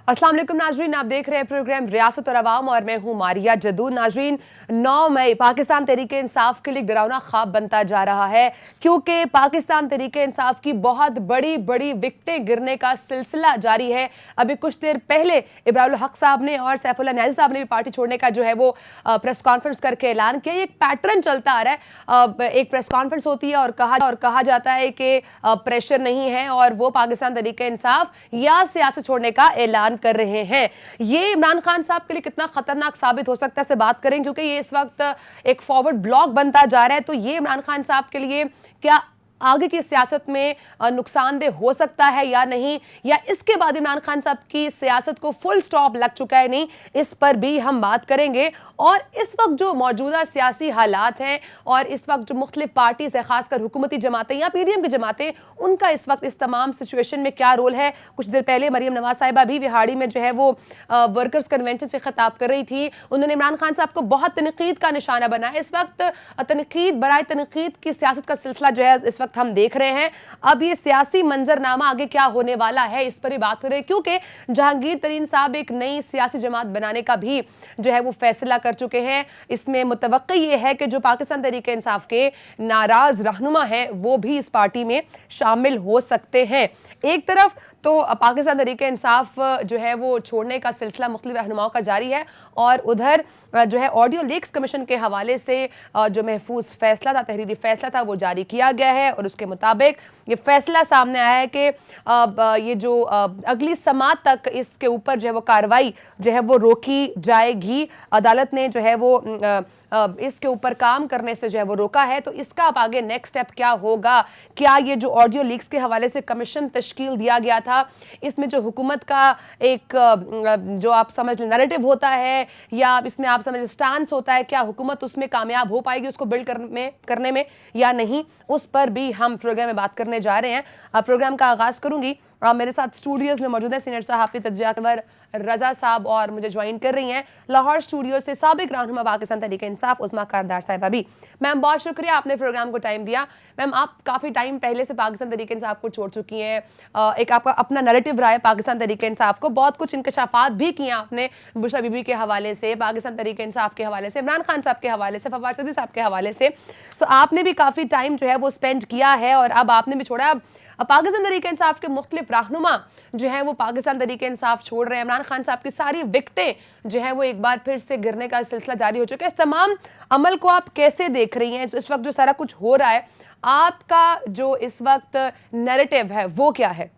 अस्सलाम वालेकुम नाजरीन, आप देख रहे हैं प्रोग्राम रियासत और अवाम और मैं हूं मारिया जदू। नाजरीन, 9 मई पाकिस्तान तहरीके इंसाफ के लिए डरावना ख्वाब बनता जा रहा है, क्योंकि पाकिस्तान तहरीके इंसाफ की बहुत बड़ी बड़ी विकटें गिरने का सिलसिला जारी है। अभी कुछ देर पहले इब्राहिम हक साहब ने और सैफुल्लाह न्याज़ी साहब ने भी पार्टी छोड़ने का जो है वो प्रेस कॉन्फ्रेंस करके ऐलान किया। एक पैटर्न चलता आ रहा है, एक प्रेस कॉन्फ्रेंस होती है और कहा जाता है कि प्रेशर नहीं है और वो पाकिस्तान तहरीके इंसाफ या सियासत छोड़ने का ऐलान कर रहे हैं। ये इमरान खान साहब के लिए कितना खतरनाक साबित हो सकता है से बात करें, क्योंकि ये इस वक्त एक फॉरवर्ड ब्लॉक बनता जा रहा है। तो ये इमरान खान साहब के लिए क्या आगे की सियासत में नुकसानदेह हो सकता है या नहीं, या इसके बाद इमरान खान साहब की सियासत को फुल स्टॉप लग चुका है नहीं, इस पर भी हम बात करेंगे। और इस वक्त जो मौजूदा सियासी हालात हैं और इस वक्त जो मुख्तलिफ पार्टीज है, खासकर हुकूमती जमातें या पीडीएम की जमातें, उनका इस वक्त इस तमाम सिचुएशन में क्या रोल है। कुछ देर पहले मरियम नवाज साहिबा भी विहाड़ी में जो है वो वर्कर्स कन्वेंशन से खिताब कर रही थी। उन्होंने इमरान खान साहब को बहुत तनकीद का निशाना बनाया। इस वक्त तनकीद बराए तनकीद की सियासत का सिलसिला जो है इस वक्त हम देख रहे हैं। अब ये सियासी मंजरनामा आगे क्या होने वाला है, इस पर ही बात करें, क्योंकि जहांगीर तरीन साहब एक नई सियासी जमात बनाने का भी जो है वो फैसला कर चुके हैं। इसमें मुतवक्की ये है कि जो पाकिस्तान तहरीक इंसाफ के नाराज रहनुमा हैं वो भी इस पार्टी में शामिल हो सकते हैं। एक तरफ तो पाकिस्तान तहरीक इंसाफ जो है वो छोड़ने का सिलसिला मुख्तलिफ रहनुमाओं का जारी है, और उधर जो है ऑडियो लीक्स कमीशन के हवाले से जो महफूज फैसला था, तहरीरी फैसला था, वो जारी किया गया है। और उसके मुताबिक ये फैसला सामने आया है कि ये जो अगली समात तक इसके ऊपर जो है वो कार्रवाई जो है वो रोकी जाएगी। अदालत ने जो है वो इसके ऊपर काम करने से जो है वो रोका है। तो इसका अब आगे नेक्स्ट स्टेप क्या होगा? क्या ये जो ऑडियो लीक्स के हवाले से कमीशन तश्कील दिया गया था, इसमें जो हुकूमत का एक जो आप समझ लें नैरेटिव होता है, या इसमें आप समझ स्टांस होता है, क्या हुकूमत उसमें कामयाब हो पाएगी उसको बिल्ड करने में या नहीं, उस पर भी हम प्रोग्राम में बात करने जा रहे हैं। प्रोग्राम का आगाज करूंगी, मेरे साथ स्टूडियोज में मौजूद है सीनियर सहाफ़ी तज्ज़ियातवर रजा साहब, और मुझे ज्वाइन कर रही हैं लाहौर स्टूडियो से साबिक रहनुमा पाकिस्तान तहरीक इंसाफ उस्मा कारदार साहिबा भी। मैम, बहुत शुक्रिया, आपने प्रोग्राम को टाइम दिया। मैम, आप काफ़ी टाइम पहले से पाकिस्तान तहरीक इंसाफ को छोड़ चुकी हैं, एक आपका अपना नैरेटिव रहा है पाकिस्तान तहरीक इंसाफ को, बहुत कुछ इंकशाफात भी किए आपने बुशरा बीबी के हवाले से, पाकिस्तान तहरीक इंसाफ के हवाले से, इमरान खान साहब के हवाले से, फवाद चौधरी साहब के हवाले से। सो आपने भी काफ़ी टाइम जो है वो स्पेंड किया है, और अब आपने भी छोड़ा। अब पाकिस्तान तहरीक इंसाफ के मुख्तलिफ रहनुमा जो है वो पाकिस्तान तहरीक इंसाफ छोड़ रहे हैं। इमरान खान साहब की सारी विकटें जो है वो एक बार फिर से गिरने का सिलसिला जारी हो चुका है। इस तमाम अमल को आप कैसे देख रही हैं? इस वक्त जो सारा कुछ हो रहा है, आपका जो इस वक्त नैरेटिव है वो क्या है?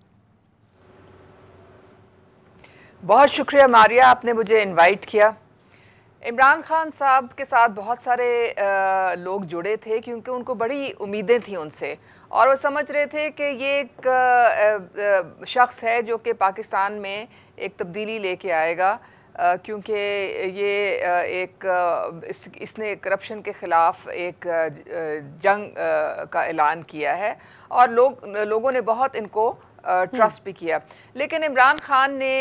बहुत शुक्रिया मारिया, आपने मुझे इनवाइट किया। इमरान खान साहब के साथ बहुत सारे लोग जुड़े थे, क्योंकि उनको बड़ी उम्मीदें थी उनसे, और वो समझ रहे थे कि ये एक शख्स है जो कि पाकिस्तान में एक तब्दीली लेके आएगा, क्योंकि ये इसने करप्शन के ख़िलाफ़ एक जंग का ऐलान किया है, और लोगों ने बहुत इनको ट्रस्ट भी किया। लेकिन इमरान खान ने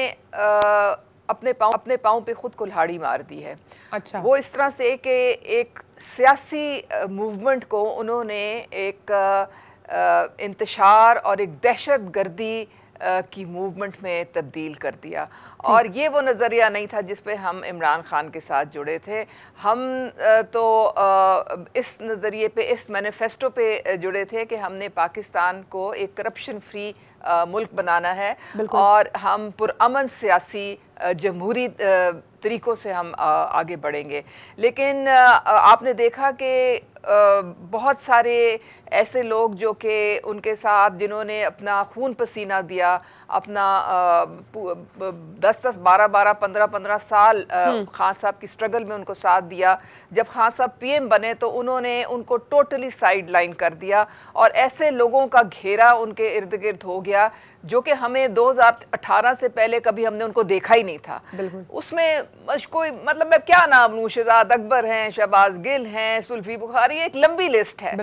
अपने पाँव पे खुद कुल्हाड़ी मार दी है। अच्छा। वो इस तरह से कि एक सियासी मूवमेंट को उन्होंने एक इंतशार और एक दहशत गर्दी की मूवमेंट में तब्दील कर दिया, और ये वो नज़रिया नहीं था जिस पे हम इमरान खान के साथ जुड़े थे। हम तो इस नज़रिए पे, इस मैनिफेस्टो पे जुड़े थे कि हमने पाकिस्तान को एक करप्शन फ्री मुल्क बनाना है, और हम पुरअमन सियासी जमहूरी तरीक़ों से हम आगे बढ़ेंगे। लेकिन आपने देखा कि बहुत सारे ऐसे लोग जो कि उनके साथ, जिन्होंने अपना खून पसीना दिया, अपना 10-10, 12-12, 15-15 साल खान साहब की स्ट्रगल में उनको साथ दिया, जब खान साहब पीएम बने तो उन्होंने उनको टोटली साइड लाइन कर दिया, और ऐसे लोगों का घेरा उनके इर्द गिर्द हो गया जो कि हमें 2018 से पहले कभी हमने उनको देखा ही नहीं था। उसमें कोई मतलब मैं क्या नाम लूं, शहजाद अकबर हैं, शहबाज गिल हैं, सुल्फी बुखारी, एक लंबी लिस्ट है।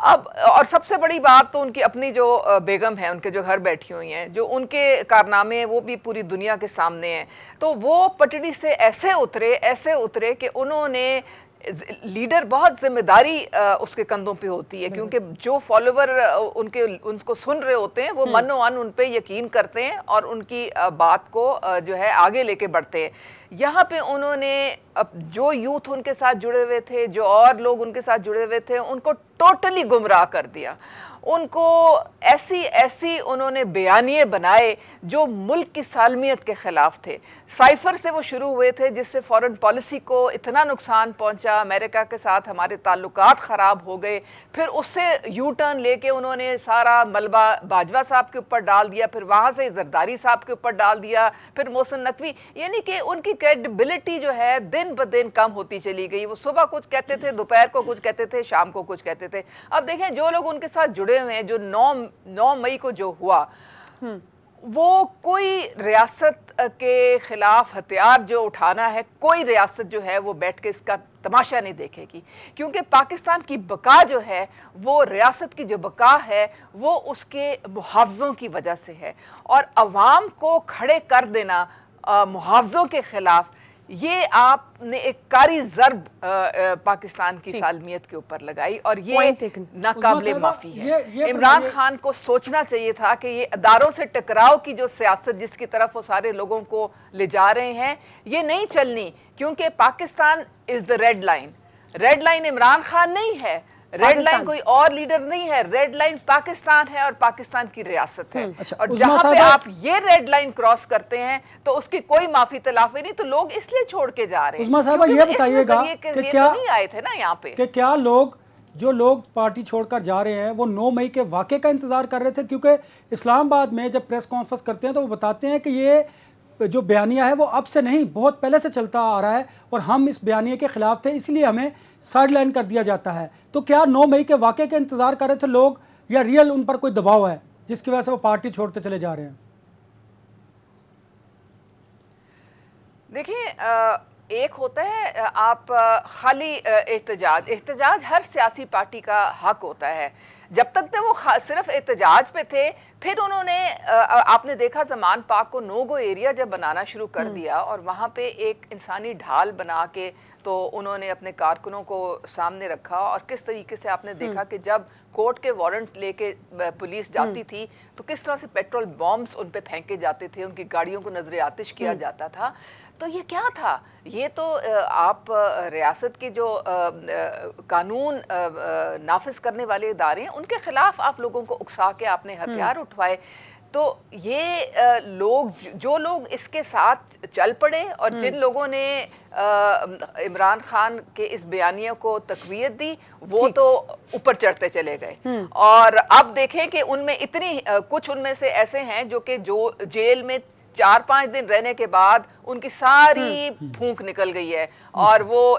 अब और सबसे बड़ी बात तो उनकी अपनी जो बेगम है, उनके जो घर बैठी हुई हैं, जो उनके कारनामे वो भी पूरी दुनिया के सामने हैं। तो वो पटड़ी से ऐसे उतरे कि उन्होंने लीडर बहुत जिम्मेदारी उसके कंधों पे होती है, क्योंकि जो फॉलोवर उनको सुन रहे होते हैं वो मनो मन उन पे यकीन करते हैं और उनकी बात को जो है आगे लेके बढ़ते हैं। यहाँ पे उन्होंने अब जो यूथ उनके साथ जुड़े हुए थे, जो और लोग उनके साथ जुड़े हुए थे, उनको टोटली गुमराह कर दिया। उनको ऐसी ऐसी उन्होंने बयानिए बनाए जो मुल्क की सालमियत के खिलाफ थे। साइफर से वो शुरू हुए थे जिससे फॉरेन पॉलिसी को इतना नुकसान पहुंचा, अमेरिका के साथ हमारे ताल्लुकात ख़राब हो गए। फिर उससे यू टर्न लेके उन्होंने सारा मलबा बाजवा साहब के ऊपर डाल दिया, फिर वहाँ से जरदारी साहब के ऊपर डाल दिया, फिर मोहसिन नकवी। यानी कि उनकी क्रेडिबिलिटी जो है दिन ब दिन कम होती चली गई। वो सुबह कुछ कहते थे, दोपहर को कुछ कहते थे, शाम को कुछ कहते थे। अब देखें जो लोग उनके साथ जुड़े हुए हैं, जो 9 मई को जो हुआ, वो कोई रियासत के खिलाफ हथियार जो उठाना है, कोई रियासत जो है वो बैठ के इसका तमाशा नहीं देखेगी, क्योंकि पाकिस्तान की बका जो है, वो रियासत की जो बका है वो उसके मुहावजों की वजह से है। और अवाम को खड़े कर देना मुहावजों के खिलाफ, ये आपने एक कारी जर्ब पाकिस्तान की सालमियत के ऊपर लगाई और ये नाकाबिले माफी है। इमरान खान को सोचना चाहिए था कि ये अदारों से टकराव की जो सियासत जिसकी तरफ वो सारे लोगों को ले जा रहे हैं, ये नहीं चलनी, क्योंकि Pakistan is the red line. Red line Imran Khan नहीं है, रेड लाइन कोई और लीडर नहीं है, रेड लाइन पाकिस्तान है और पाकिस्तान की रियासत है। अच्छा, और जहां पे आप ये रेड लाइन क्रॉस करते हैं तो उसकी कोई माफी तलाफी नहीं, तो लोग इसलिए छोड़ के जा रहे हैं। उस्मा साहबा ये बताइएगा कि क्या नहीं आए थे ना यहाँ पे, कि क्या जो लोग पार्टी छोड़कर जा रहे हैं वो 9 मई के वाक़े का इंतजार कर रहे थे? क्योंकि इस्लामाबाद में जब प्रेस कॉन्फ्रेंस करते हैं तो वो बताते हैं कि ये जो बयानिया है वो अब से नहीं, बहुत पहले से चलता आ रहा है और हम इस बयानिया के खिलाफ थे, इसलिए हमें साइड लाइन कर दिया जाता है। तो क्या 9 मई के वाक़े का इंतजार कर रहे थे लोग, या रियल उन पर कोई दबाव है जिसकी वजह से वो पार्टी छोड़ते चले जा रहे हैं? देखिए, एक होता है आप खाली एहतजाज हर सियासी पार्टी का हक होता है। जब तक तो वो सिर्फ एहतजाज पे थे, फिर उन्होंने आपने देखा ज़मान पाक को नो गो एरिया जब बनाना शुरू कर दिया और वहाँ पे एक इंसानी ढाल बना के तो उन्होंने अपने कारकुनों को सामने रखा। और किस तरीके से आपने देखा कि जब कोर्ट के वारंट लेके पुलिस जाती थी तो किस तरह से पेट्रोल बॉम्ब्स उन पे फेंके जाते थे, उनकी गाड़ियों को नजर आतिश किया जाता था। तो ये क्या था? ये तो आप रियासत के जो कानून नाफिज करने वाले इदारे हैं उनके खिलाफ आप लोगों को उकसा के आपने हथियार उठवाए। तो ये जो लोग इसके साथ चल पड़े और जिन लोगों ने इमरान खान के इस बयानिया को तकवीयत दी, वो तो ऊपर चढ़ते चले गए। और अब देखें कि उनमें इतनी कुछ उनमें से ऐसे हैं जो जेल में 4-5 दिन रहने के बाद उनकी सारी फूंक निकल गई है। और वो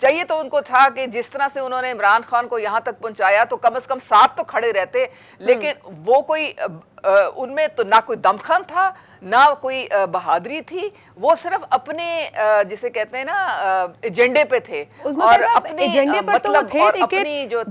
चाहिए तो उनको था कि जिस तरह से उन्होंने इमरान खान को यहाँ तक पहुंचाया तो कम से कम साथ तो खड़े रहते, लेकिन वो कोई उनमें तो ना कोई दमखम था, ना कोई बहादुरी थी। वो सिर्फ अपने जिसे कहते हैं ना एजेंडे पे थे और अपने एजेंडे पर मतलब तो थे, और अपनी जो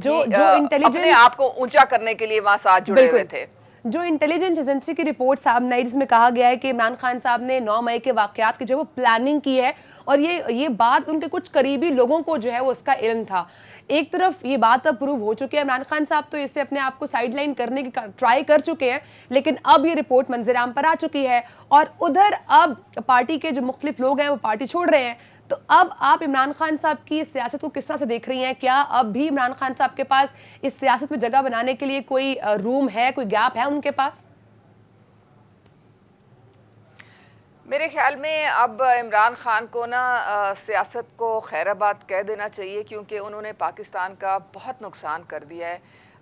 अपने आप को ऊंचा करने के लिए वहां साथ जुड़े हुए थे। जो इंटेलिजेंस एजेंसी की रिपोर्ट सामने आई जिसमें कहा गया है कि इमरान खान साहब ने 9 मई के वाकयात की जो वो प्लानिंग की है और ये बात उनके कुछ करीबी लोगों को जो है वो उसका इल्म था। एक तरफ ये बात अब प्रूव हो चुकी है, इमरान खान साहब तो इससे अपने आप को साइडलाइन करने की ट्राई कर चुके हैं, लेकिन अब ये रिपोर्ट मंजर-आम पर आ चुकी है और उधर अब पार्टी के जो मुख्तलिफ लोग हैं वो पार्टी छोड़ रहे हैं। तो अब आप इमरान खान साहब की इस सियासत को किस तरह से देख रही हैं? क्या अब भी इमरान खान साहब के पास इस सियासत में जगह बनाने के लिए कोई रूम है, कोई गैप है उनके पास? मेरे ख्याल में अब इमरान खान को ना सियासत को खैराबाद कह देना चाहिए, क्योंकि उन्होंने पाकिस्तान का बहुत नुकसान कर दिया है।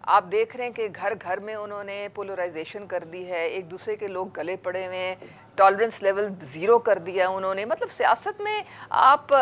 आप देख रहे हैं कि घर घर में उन्होंने पोलराइजेशन कर दी है, एक दूसरे के लोग गले पड़े हुए हैं, टॉलरेंस लेवल 0 कर दिया उन्होंने। मतलब सियासत में आप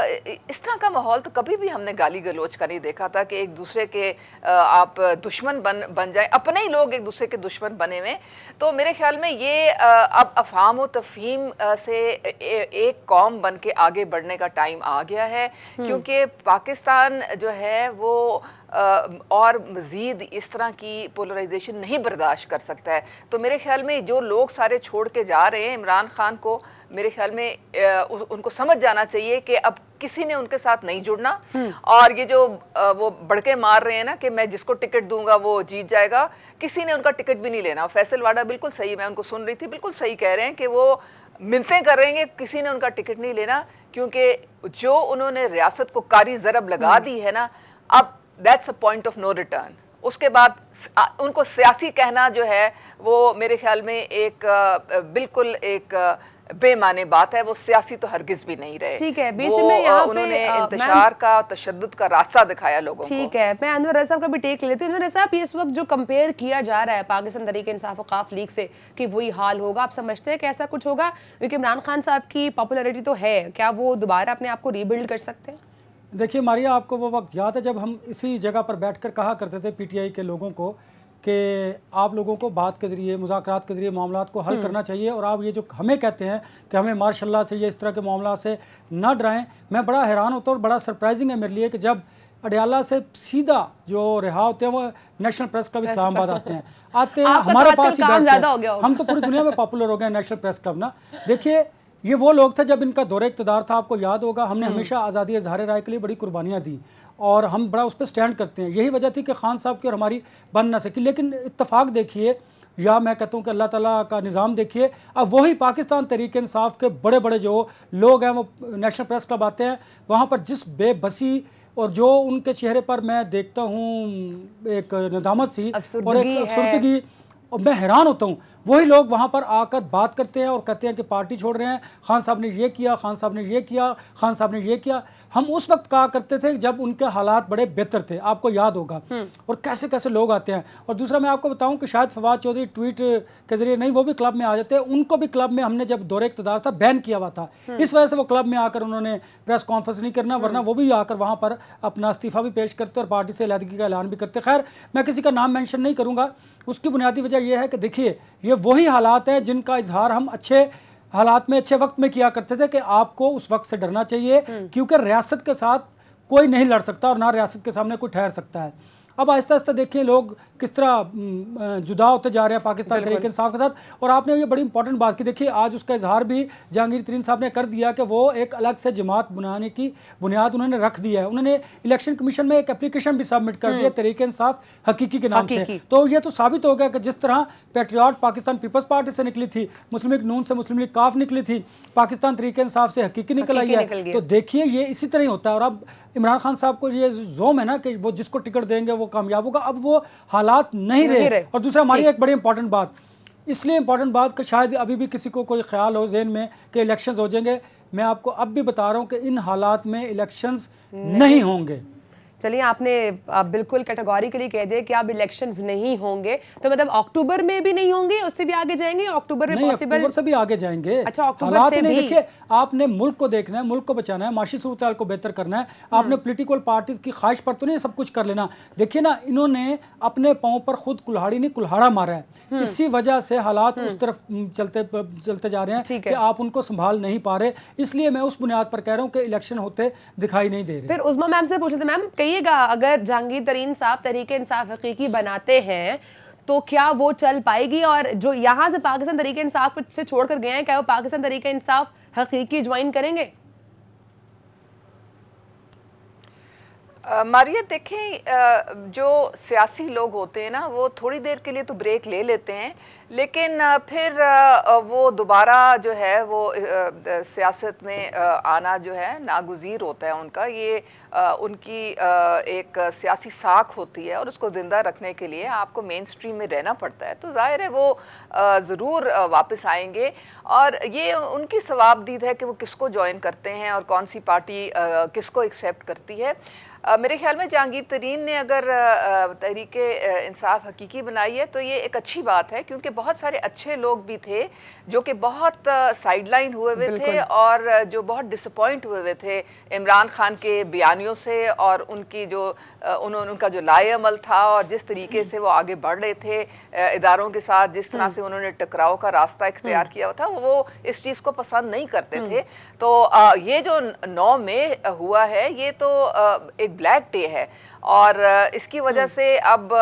इस तरह का माहौल तो कभी भी हमने गाली गलोच का नहीं देखा था कि एक दूसरे के आप दुश्मन बन जाए, अपने ही लोग एक दूसरे के दुश्मन बने हुए। तो मेरे ख्याल में ये अब अफहाम व तफहीम से एक कौम बन के आगे बढ़ने का टाइम आ गया है, क्योंकि पाकिस्तान जो है वो और मज़ीद इस तरह की पोलराइजेशन नहीं बर्दाश्त कर सकता है। तो मेरे ख्याल में जो लोग सारे छोड़ के जा रहे हैं इमरान खान को, मेरे ख्याल में उनको समझ जाना चाहिए कि अब किसी ने उनके साथ नहीं जुड़ना। और ये जो वो बड़के मार रहे हैं ना कि मैं जिसको टिकट दूंगा वो जीत जाएगा, किसी ने उनका टिकट भी नहीं लेना। फैसल वाडा बिल्कुल सही, मैं उनको सुन रही थी, बिल्कुल सही कह रहे हैं कि वो मिन्नतें कर रहे हैं, किसी ने उनका टिकट नहीं लेना, क्योंकि जो उन्होंने रियासत को कारी ज़रब लगा दी है ना, अब that's a point of no return. उसके बाद उनको सियासी कहना जो है वो मेरे ख्याल में एक बिल्कुल एक बेमाने बात है। वो सियासी तो हरगिज भी नहीं रहे। ठीक है, बीच में यहाँ उन्होंने इंतशार का, तशद्दुद का रास्ता दिखाया लोगों को। ठीक है, मैं अनवर रज़ा साहब का भी टेक लेती हूँ। अनवर रज़ा साहब, इस वक्त जो कंपेयर किया जा रहा है पाकिस्तान तहरीक इंसाफ और काफ लीग से कि वही हाल होगा, आप समझते हैं कि ऐसा कुछ होगा? क्योंकि इमरान खान साहब की पॉपुलैरिटी तो है, क्या वो दोबारा अपने आप को रीबिल्ड कर सकते हैं? देखिए मारिया, आपको वो वक्त याद है जब हम इसी जगह पर बैठकर कहा करते थे पीटीआई के लोगों को कि आप लोगों को बात के ज़रिए, मुज़ाकरात के ज़रिए मामलात को हल करना चाहिए, और आप ये जो हमें कहते हैं कि हमें मार्शल्लाह से या इस तरह के मामला से ना डराएं। मैं बड़ा हैरान होता हूँ और बड़ा सरप्राइजिंग है मेरे लिए कि जब अडयाला से सीधा जो रिहा होते हैं वो नेशनल प्रेस क्लब इस्लामाबाद आते हैं हमारे पास ही बैठते हैं। हम तो पूरी दुनिया में पॉपुलर हो गए नेशनल प्रेस क्लब ना। देखिए, ये वो लोग थे जब इनका दौरे इक़्तिदार था, आपको याद होगा, हमने हमेशा आज़ादी इज़हार राय के लिए बड़ी कुर्बानियाँ दी और हम बड़ा उस पर स्टैंड करते हैं। यही वजह थी कि खान साहब की और हमारी बन ना सकी। लेकिन इत्तफाक देखिए, या मैं कहता हूँ कि अल्लाह ताला का निज़ाम देखिए, अब वही पाकिस्तान तहरीक इंसाफ के बड़े बड़े जो लोग हैं वो नेशनल प्रेस क्लब आते हैं, वहाँ पर जिस बेबसी और जो उनके चेहरे पर मैं देखता हूँ एक नदामत सी और एक अफसरदगी, और मैं हैरान होता हूँ। वही लोग वहाँ पर आकर बात करते हैं और कहते हैं कि पार्टी छोड़ रहे हैं, खान साहब ने ये किया, खान साहब ने ये किया, खान साहब ने ये किया। हम उस वक्त कहा करते थे जब उनके हालात बड़े बेहतर थे, आपको याद होगा। और कैसे कैसे लोग आते हैं। और दूसरा मैं आपको बताऊं कि शायद फवाद चौधरी ट्वीट के जरिए नहीं, वो भी क्लब में आ जाते हैं। उनको भी क्लब में हमने जब दौरे इक़्तिदार था बैन किया हुआ था, इस वजह से वो क्लब में आकर उन्होंने प्रेस कॉन्फ्रेंस नहीं करना, वरना वो भी आकर वहाँ पर अपना इस्तीफ़ा भी पेश करते और पार्टी से अलहदगी का ऐलान भी करते। खैर, मैं किसी का नाम मेंशन नहीं करूँगा। उसकी बुनियादी वजह यह है कि देखिए, ये वही हालात हैं जिनका इजहार हम अच्छे हालात में, अच्छे वक्त में किया करते थे कि आपको उस वक्त से डरना चाहिए, क्योंकि रियासत के साथ कोई नहीं लड़ सकता और ना रियासत के सामने कोई ठहर सकता है। अब आहिस्ता आहिस्ता देखिए लोग किस तरह जुदा होते जा रहे हैं पाकिस्तान तहरीक इंसाफ के साथ। और आपने ये बड़ी इंपॉर्टेंट बात की, देखिए आज उसका इजहार भी जहांगीर तरीन साहब ने कर दिया कि वो एक अलग से जमात बनाने की बुनियाद उन्होंने रख दिया है। उन्होंने इलेक्शन कमीशन में एक एप्लीकेशन भी सबमिट कर दिया तहरीक इंसाफ हकीकी के नाम से। तो ये तो साबित हो गया कि जिस तरह पैट्रियट पाकिस्तान पीपल्स पार्टी से निकली थी, मुस्लिम लीग नून से मुस्लिम लीग काफ निकली थी, पाकिस्तान तहरीक इंसाफ से हकीकी निकल आई है। तो देखिए ये इसी तरह ही होता है। और अब इमरान खान साहब को ये जोम है ना कि वो जिसको टिकट देंगे वो कामयाब होगा, अब वो हालात नहीं रहे। और दूसरा हमारी एक बड़ी इंपॉर्टेंट बात, इसलिए इंपॉर्टेंट बात कि शायद अभी भी किसी को कोई ख्याल हो जहन में कि इलेक्शंस हो जाएंगे, मैं आपको अब भी बता रहा हूँ कि इन हालात में इलेक्शंस नहीं होंगे। चलिए, आपने बिल्कुल कैटेगोरिकली कह दिया कि अब इलेक्शंस नहीं होंगे, तो मतलब अक्टूबर में भी नहीं होंगे, उससे भी आगे जाएंगे? अक्टूबर में पॉसिबल? अक्टूबर से भी आगे जाएंगे। अच्छा, अक्टूबर से भी? देखिए, आपने मुल्क को देखना है, मुल्क को बचाना है, माशी सूरत को बेहतर करना है। आपने पॉलिटिकल पार्टीज की ख्वाहिश पर तो नहीं सब कुछ कर लेना। देखिए ना, इन्होंने अपने पाँव पर खुद कुल्हाड़ी नहीं कुल्हाड़ा मारा है। इसी वजह से हालात उस तरफ चलते जा रहे हैं कि आप उनको संभाल नहीं पा रहे। इसलिए मैं उस बुनियाद पर कह रहा हूँ कि इलेक्शन होते दिखाई नहीं दे रहे। फिर उस्मा मैम से पूछ लेते, मैम अगर जहांगीर तरीन साहब तहरीक इंसाफ हकीकी बनाते हैं तो क्या वो चल पाएगी? और जो यहाँ से पाकिस्तान तहरीक इंसाफ से छोड़कर गए हैं, क्या वो पाकिस्तान तहरीक इंसाफ हकीकी ज्वाइन करेंगे? मारिया, देखें, जो सियासी लोग होते हैं ना वो थोड़ी देर के लिए तो ब्रेक ले लेते हैं, लेकिन फिर वो दोबारा जो है वो सियासत में आना जो है नागुज़ीर होता है उनका। ये उनकी एक सियासी साख होती है और उसको ज़िंदा रखने के लिए आपको मेन स्ट्रीम में रहना पड़ता है। तो ज़ाहिर है वो ज़रूर वापस आएंगे और ये उनकी सवाबदीद है कि वो किसको ज्वाइन करते हैं और कौन सी पार्टी किसको एक्सेप्ट करती है। मेरे ख्याल में जहांगीर तरीन ने अगर तहरीक इंसाफ हकीकी बनाई है तो ये एक अच्छी बात है, क्योंकि बहुत सारे अच्छे लोग भी थे जो कि बहुत साइडलाइन हुए हुए थे और जो बहुत डिसअपॉइंट हुए हुए थे इमरान खान के बयानियों से और उनकी जो उनका जो लाए अमल था और जिस तरीके से वो आगे बढ़ रहे थे इदारों के साथ, जिस तरह से उन्होंने टकराव का रास्ता इख्तियार किया था, वो इस चीज़ को पसंद नहीं करते थे। तो ये जो 9 मई हुआ है ये तो एक एक ब्लैक डे है और इसकी वजह से अब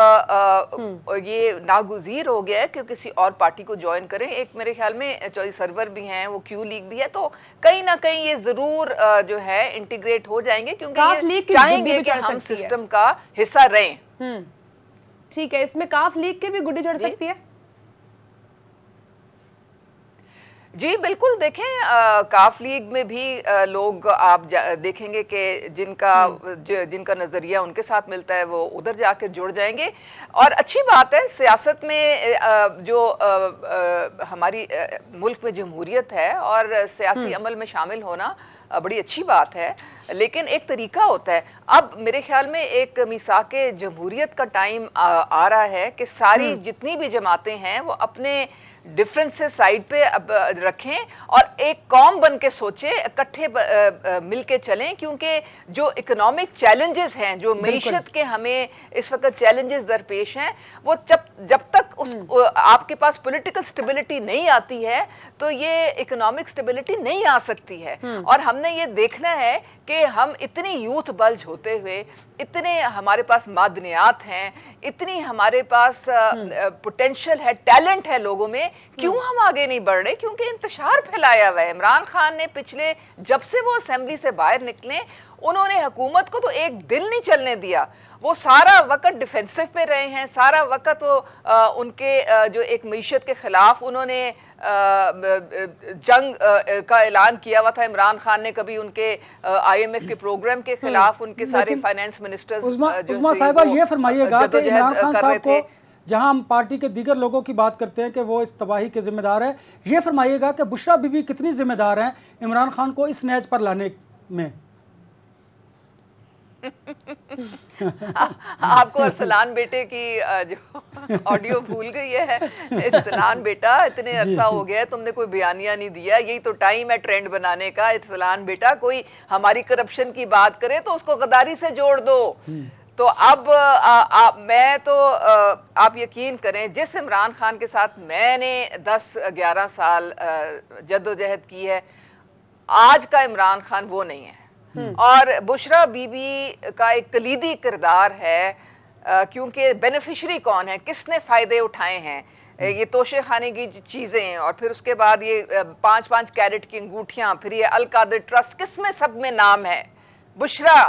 ये नागुज़ीर हो गया है कि किसी और पार्टी को ज्वाइन करें। एक मेरे ख्याल में चौधरी सरवर भी हैं, वो क्यू लीग भी है, तो कहीं ना कहीं ये जरूर जो है इंटीग्रेट हो जाएंगे क्योंकि ये चाहेंगे कि हम सिस्टम का हिस्सा रहें। ठीक है, इसमें काफ लीग के भी गुड्डी चढ़ सकती है। जी बिल्कुल, देखें काफ लीग में भी लोग आप देखेंगे कि जिनका नज़रिया उनके साथ मिलता है वो उधर जाकर जुड़ जाएंगे। और अच्छी बात है, सियासत में जो हमारी मुल्क में जमहूरियत है और सियासी अमल में शामिल होना बड़ी अच्छी बात है, लेकिन एक तरीका होता है। अब मेरे ख्याल में एक मिसाके जमहूरियत का टाइम आ रहा है कि सारी जितनी भी जमातें हैं वो अपने डिफरेंसेस साइड पे अब रखें और एक कौम बन के सोचें, इकट्ठे मिलके चलें, क्योंकि जो इकोनॉमिक चैलेंजेस हैं, जो मईशत के हमें इस वक्त चैलेंजेस दरपेश हैं, वो जब तक आपके पास पॉलिटिकल स्टेबिलिटी नहीं आती है तो ये इकोनॉमिक स्टेबिलिटी नहीं आ सकती है। और हमने ये देखना है कि हम इतनी यूथ बल्ज होते हुए, इतने हमारे पास मादनियात हैं, इतनी हमारे पास पोटेंशियल है, टैलेंट है लोगों में, क्यों हम आगे नहीं बढ़ रहे? क्योंकि इंतशार फैलाया हुआ है। इमरान खान ने पिछले जब से वो असेंबली से बाहर निकले, उन्होंने हुकूमत को तो एक दिन नहीं चलने दिया। वो सारा वक्त डिफेंसिव पे रहे हैं, सारा वक्त वो उनके जो एक मईशत के खिलाफ उन्होंने जंग का ऐलान किया हुआ था। इमरान खान ने कभी उनके IMF के प्रोग्राम के खिलाफ उनके सारे फाइनेंस मिनिस्टर्स उस्मा साहिबा ये फरमाइएगा कि इमरान खान साहब को, जहां हम पार्टी के दीगर लोगों की बात करते हैं कि वो इस तबाही के जिम्मेदार है, ये फरमाइएगा कि बुशरा बीबी कितनी जिम्मेदार हैं इमरान खान को इस नैज पर लाने में? आपको अरसलान बेटे की जो ऑडियो भूल गई है। अरसलान बेटा, इतने अरसा हो गया तुमने कोई बयानिया नहीं दिया, यही तो टाइम है ट्रेंड बनाने का। अरसलान बेटा, कोई हमारी करप्शन की बात करे तो उसको गद्दारी से जोड़ दो। तो अब मैं तो आप यकीन करें, जिस इमरान खान के साथ मैंने 10-11 साल जद्दोजहद की है, आज का इमरान खान वो नहीं है। और बुशरा बीबी का एक कलीदी किरदार है, क्योंकि बेनिफिशरी कौन है, किसने फायदे उठाए हैं, ये तोशे खाने की चीजें, और फिर उसके बाद ये 5-5 कैरेट की अंगूठियां, फिर ये अल कादिर ट्रस्ट, किसमें सब में नाम है बुशरा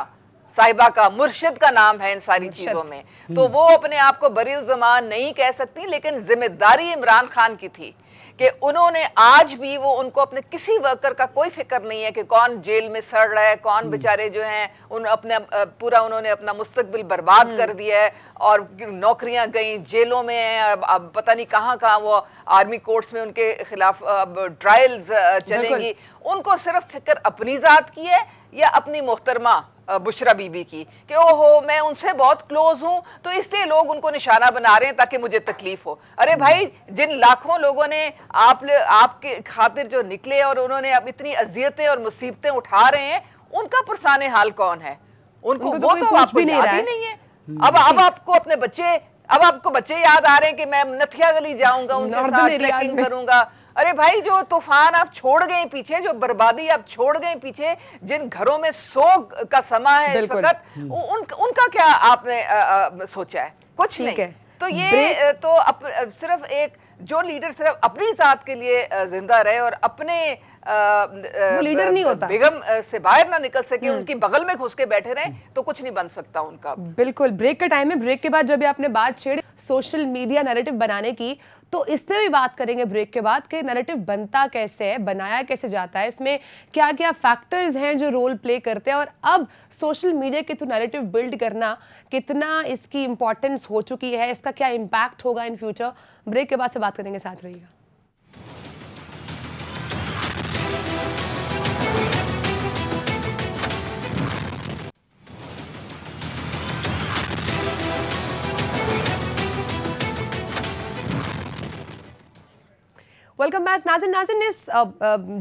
साहिबा का, मुर्शिद का नाम है इन सारी चीजों में। तो वो अपने आप को बरी ज़मान नहीं कह सकती, लेकिन जिम्मेदारी इमरान खान की थी कि उन्होंने आज भी वो उनको अपने किसी वर्कर का कोई फिक्र नहीं है कि कौन जेल में सड़ रहा है, कौन बेचारे जो हैं उन अपने पूरा उन्होंने अपना मुस्तकबिल बर्बाद कर दिया है और नौकरियां गई, जेलों में हैं, अब पता नहीं कहाँ कहाँ वो आर्मी कोर्ट्स में उनके खिलाफ अब ट्रायल्स चलेंगी। उनको सिर्फ फिक्र अपनी जात की है या अपनी मोहतरमा बुशरा बीबी की कि ओहो मैं उनसे बहुत क्लोज हूं तो इसलिए लोग उनको निशाना बना रहे हैं ताकि मुझे तकलीफ हो। अरे भाई, जिन लाखों लोगों ने आपके खातिर जो निकले और उन्होंने अब इतनी अजियतें और मुसीबतें उठा रहे हैं, उनका पुरसाने हाल कौन है? उनको वो तो आपको याद ही नहीं है। अब आपको अपने बच्चे, अब आपको बच्चे याद आ रहे हैं कि मैं नथिया गली जाऊंगा, उनके साथ ट्रैकिंग करूंगा। अरे भाई, जो तूफान आप छोड़ गए पीछे, जो बर्बादी आप छोड़ गए पीछे, जिन घरों में सोग का समा है इस वक्त, उनका क्या आपने सोचा है? कुछ नहीं। तो ये तो सिर्फ एक जो लीडर सिर्फ अपनी जात के लिए जिंदा रहे और अपने वो लीडर नहीं होता, बेगम से बाहर ना निकल सके, उनकी बगल में घुस के बैठे रहे, तो कुछ नहीं बन सकता उनका। बिल्कुल। ब्रेक का टाइम है। ब्रेक के बाद जब आपने बात छेड़ी सोशल मीडिया नैरेटिव बनाने की, तो इसमें भी बात करेंगे ब्रेक के बाद कि नैरेटिव बनता कैसे है, बनाया कैसे जाता है, इसमें क्या क्या फैक्टर्स हैं जो रोल प्ले करते हैं, और अब सोशल मीडिया के थ्रू नैरेटिव बिल्ड करना कितना इसकी इंपॉर्टेंस हो चुकी है, इसका क्या इम्पैक्ट होगा इन फ्यूचर। ब्रेक के बाद से बात करेंगे, साथ रहिएगा। Welcome back. नाज़िन, इस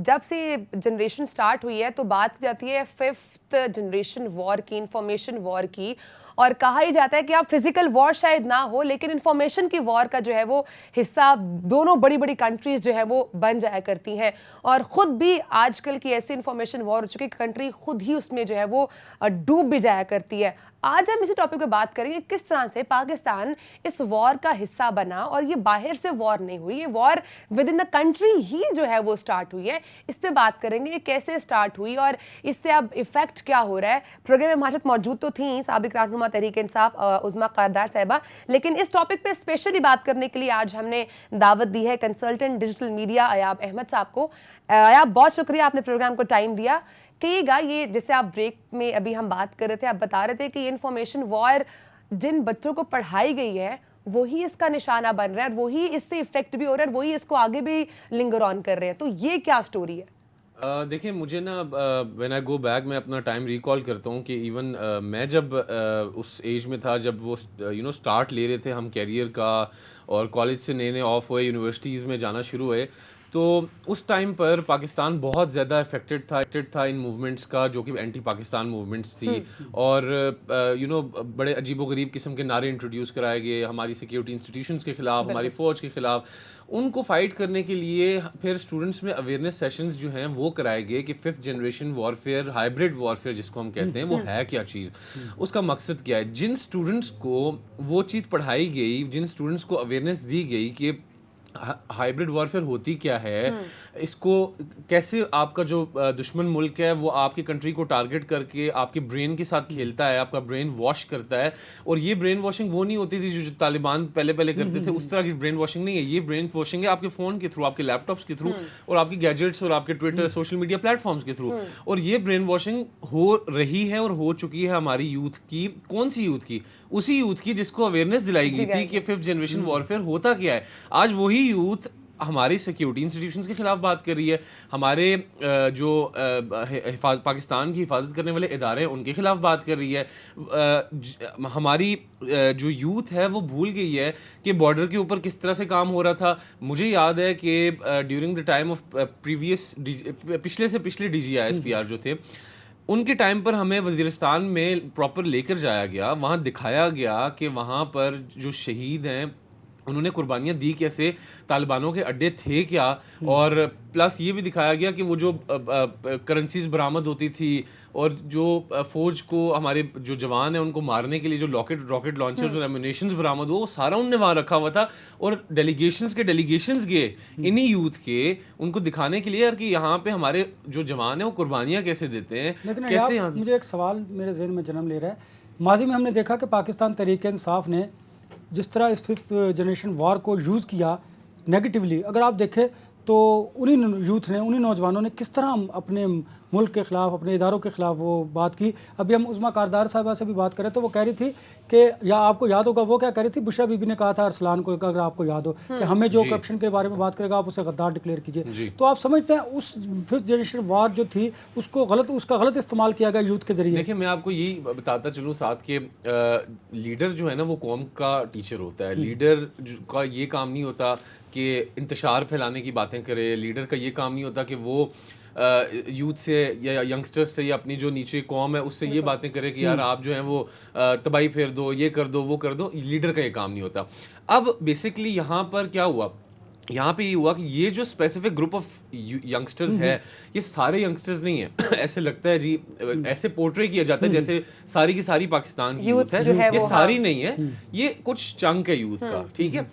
जब से जनरेशन स्टार्ट हुई है तो बात की जाती है 5th जनरेशन वॉर की, इंफॉर्मेशन वॉर की, और कहा ही जाता है कि आप फिजिकल वॉर शायद ना हो लेकिन इंफॉर्मेशन की वॉर का जो है वो हिस्सा दोनों बड़ी बड़ी कंट्रीज जो है वो बन जाया करती हैं और खुद भी आजकल की ऐसी इंफॉर्मेशन वॉर हो चुकी है कंट्री खुद ही उसमें जो है वो डूब भी जाया करती है। आज हम इसी टॉपिक पे बात करेंगे किस तरह से पाकिस्तान इस वॉर का हिस्सा बना और ये बाहर से वॉर नहीं हुई, ये war within the country ही जो है वो स्टार्ट हुई है। इस पे बात करेंगे कैसे स्टार्ट हुई और इससे अब इफेक्ट क्या हो रहा है। प्रोग्राम में हमारे साथ मौजूद तो थी साबिक रहनुमा तहरीक इंसाफ उज़मा कारदार साहिबा, लेकिन इस टॉपिक पे स्पेशली बात करने के लिए आज हमने दावत दी है कंसल्टेंट डिजिटल मीडिया अयाब अहमद साहब को। अयाब, बहुत शुक्रिया आपने प्रोग्राम को टाइम दिया। कहिएगा ये जैसे आप ब्रेक में अभी हम बात कर रहे थे, आप बता रहे थे कि ये इन्फॉर्मेशन वॉर जिन बच्चों को पढ़ाई गई है वही इसका निशाना बन रहा है और वही इससे इफेक्ट भी हो रहा है और वही इसको आगे भी लिंगर ऑन कर रहे हैं, तो ये क्या स्टोरी है? देखिए, मुझे ना व्हेन आई गो बैक मैं अपना टाइम रिकॉल करता हूँ कि इवन मैं जब उस एज में था जब वो स्टार्ट ले रहे थे हम कैरियर का और कॉलेज से नए नए ऑफ हुए, यूनिवर्सिटीज़ में जाना शुरू हुए, तो उस टाइम पर पाकिस्तान बहुत ज़्यादा अफेक्टेड था इन मूवमेंट्स का जो कि एंटी पाकिस्तान मूवमेंट्स थी और बड़े अजीबोगरीब किस्म के नारे इंट्रोड्यूस कराए गए हमारी सिक्योरिटी इंस्टीट्यूशंस के ख़िलाफ़, हमारी फ़ौज के ख़िलाफ़। उनको फाइट करने के लिए फिर स्टूडेंट्स में अवेयरनेस सेशंस जो हैं वो कराए गए कि 5th generation warfare, hybrid warfare जिसको हम कहते हैं, वो है क्या चीज़, उसका मकसद क्या है। जिन स्टूडेंट्स को वो चीज़ पढ़ाई गई, जिन स्टूडेंट्स को अवेयरनेस दी गई कि हाइब्रिड वॉरफेयर होती क्या है, इसको कैसे आपका जो दुश्मन मुल्क है वो आपकी कंट्री को टारगेट करके आपके ब्रेन के साथ खेलता है, आपका ब्रेन वॉश करता है। और ये ब्रेन वॉशिंग वो नहीं होती थी जो तालिबान पहले करते थे, उस तरह की ब्रेन वॉशिंग नहीं है। ये ब्रेन वॉशिंग है आपके फ़ोन के थ्रू, आपके लैपटॉप्स के थ्रू और आपकी गैजेट्स और आपके ट्विटर सोशल मीडिया प्लेटफॉर्म्स के थ्रू। और ये ब्रेन वॉशिंग हो रही है और हो चुकी है हमारी यूथ की। कौन सी यूथ की? उसी यूथ की जिसको अवेयरनेस दिलाई गई थी कि 5th जनरेशन वॉरफेयर होता क्या है। आज वही यूथ हमारी सिक्योरिटी इंस्टीट्यूशंस के खिलाफ बात कर रही है, हमारे जो पाकिस्तान की हिफाजत करने वाले इदारे हैं उनके खिलाफ बात कर रही है। हमारी जो यूथ है वो भूल गई है कि बॉर्डर के ऊपर किस तरह से काम हो रहा था। मुझे याद है कि ड्यूरिंग द टाइम ऑफ पिछले से पिछले DGI-SPR जो थे, उनके टाइम पर हमें वज़ीरिस्तान में प्रॉपर लेकर जाया गया, वहाँ दिखाया गया कि वहाँ पर जो शहीद हैं उन्होंने कुर्बानियाँ दी कैसे, तालिबानों के अड्डे थे क्या, और प्लस ये भी दिखाया गया कि वो जो करेंसीज बरामद होती थी और जो फौज को हमारे जो जवान हैं उनको मारने के लिए जो रॉकेट लॉन्चर्स और एम्यूनेशंस बरामद हो, वो सारा उनने वहाँ रखा हुआ था। और डेलीगेशंस गए इन्हीं यूथ के, उनको दिखाने के लिए यार कि यहाँ पे हमारे जो जवान हैं वो कुर्बानियाँ कैसे देते हैं। कैसे मुझे एक सवाल मेरे जहन में जन्म ले रहा है। माजी में हमने देखा कि पाकिस्तान तहरीक इंसाफ ने जिस तरह इस 5th जनरेशन वॉर को यूज़ किया नेगेटिवली, अगर आप देखें तो उन्हीं यूथ ने, उन्हीं नौजवानों ने किस तरह अपने मुल्क के ख़िलाफ़, अपने इदारों के ख़िलाफ़ वो बात की। अभी हम उज़मा कारदार साहिबा से भी बात करें तो वो कह रही थी कि, या आपको याद होगा वो क्या कह रही थी, बुशरा बीबी ने कहा था अरसलान को, अगर आपको याद हो, कि हमें जो करप्शन के बारे में बात करेगा आप उसे गद्दार डिक्लेयर कीजिए। तो आप समझते हैं उस 5th जनरेशन वॉर जो थी उसको उसका गलत इस्तेमाल किया गया यूथ के जरिए? देखिए, मैं आपको यही बताता चलूँ साथ के लीडर जो है ना वो कौम का टीचर होता है। लीडर का ये काम नहीं होता कि इंतशार फैलाने की बातें करे। लीडर का ये काम नहीं होता कि वो यूथ से या यंगस्टर्स से या अपनी जो नीचे कौम है उससे ये बातें करे कि यार आप जो हैं वो तबाही फेर दो, ये कर दो, वो कर दो। लीडर का ये काम नहीं होता। अब बेसिकली यहाँ पर क्या हुआ, यहाँ पे ये हुआ कि ये जो स्पेसिफिक ग्रुप ऑफ यंगस्टर्स है, ये सारे यंगस्टर्स नहीं है। ऐसे लगता है जी, ऐसे पोर्ट्रे किया जाता है जैसे सारी की सारी पाकिस्तान की यूथ है। ये सारी नहीं है, ये कुछ चंक है यूथ का, ठीक है।